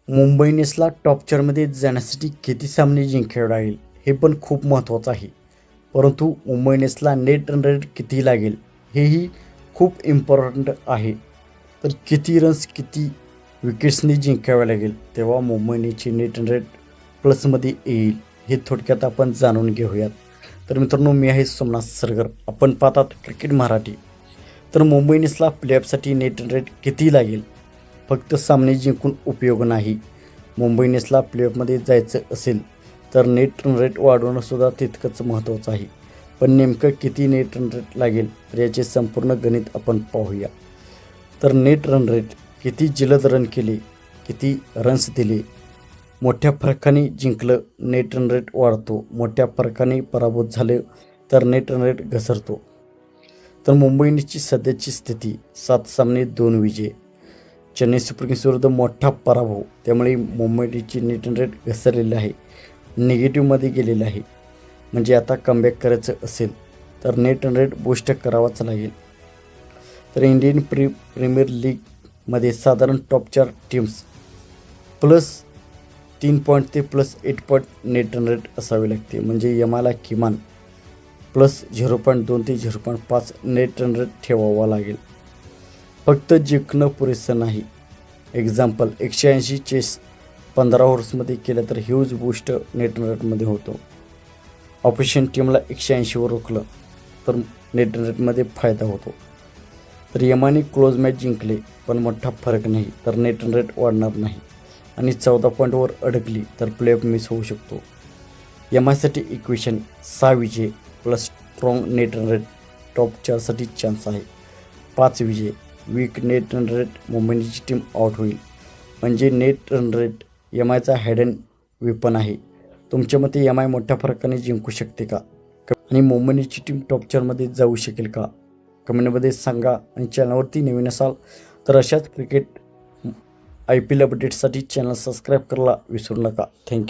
Mumbai इंडियन्सला top चारमध्ये जाण्यासाठी किती सामने जिंकावे लागेल हे पण खूप महत्त्वाचं आहे. परंतु मुंबई इंडियन्सला नेट रन रेट किती लागेल हेही खूप इम्पॉर्टंट आहे. तर किती रन्स किती विकेट्सनी जिंकावे लागेल तेव्हा मुंबई इंडियन्सची नेट रन रेट प्लसमध्ये येईल हे थोडक्यात आपण जाणून घेऊयात. तर मित्रांनो, मी आहे सोमनाथ सरगर, आपण पाहतात क्रिकेट मराठी. तर मुंबई इंडियन्सला प्लेऑफसाठी नेट रन रेट किती लागेल? फक्त सामने जिंकून उपयोग नाही. मुंबई इंडियन्सला प्लेऑफमध्ये जायचं असेल तर नेट रन रेट वाढवणंसुद्धा तितकंच महत्त्वाचं आहे. पण नेमकं किती नेट रन रेट लागेल तर याचे संपूर्ण गणित आपण पाहूया. तर नेट रन रेट, किती जलद रन केले, किती रन्स दिले, मोठ्या फरकाने जिंकलं नेट रन रेट वाढतो, मोठ्या फरकाने पराभूत झालं तर नेट रन रेट घसरतो. तर मुंबई इंडियन्सची सध्याची स्थिती 7 सामने 2 विजय, चेन्नई सुपर किंग्स विरुद्ध मोठा पराभव, त्यामुळे मुंबई इंडियन्सची नेट रन रेट घसरलेली आहे, निगेटिव्हमध्ये गेलेलं आहे. म्हणजे आता कमबॅक करायचं असेल तर नेट रन रेट बूस्ट करावाच लागेल. तर इंडियन प्रीमियर लीगमध्ये साधारण टॉप 4 टीम्स +3 पॉईंट ते +8 पॉईंट नेट रन रेट असावे लागते. म्हणजे यमाला किमान +0.2 ते 0.5 नेट रन रेट ठेवावा लागेल. फक्त जिंकणं पुरेसं नाही. एक्झाम्पल 180 चेस 15 ओव्हर्समध्ये केलं तर ह्यूज बूस्ट नेट रन रेटमध्ये होतो. ऑपोजिशन टीमला 180वर रोखलं तर नेट रन रेटमध्ये फायदा होतो. तर यमाने क्लोज मॅच जिंकले पण मोठा फरक नाही तर नेट रन रेट वाढणार नाही आणि 14 पॉईंटवर अडकली तर प्लेऑफ मिस होऊ शकतो. यमासाठी इक्वेशन 6 विजय plus strong net run rate top 4साठी चान्स आहे. 5 विजय, week net run rate Mumbai इंडियन्सची टीम आउट होईल. म्हणजे नेट रन रेट एम-आयचा हिडन वेपन आहे. तुमच्या मते एम-आय मोठ्या फरकाने जिंकू शकते का? आणि मुंबई इंडियन्सची टीम टॉप 4मध्ये जाऊ शकेल का? कमेंटमध्ये सांगा. आणि चॅनलवरती नवीन असाल तर अशाच क्रिकेट IPL अपडेट्ससाठी चॅनल सबस्क्राईब करायला विसरू नका. थँक्यू.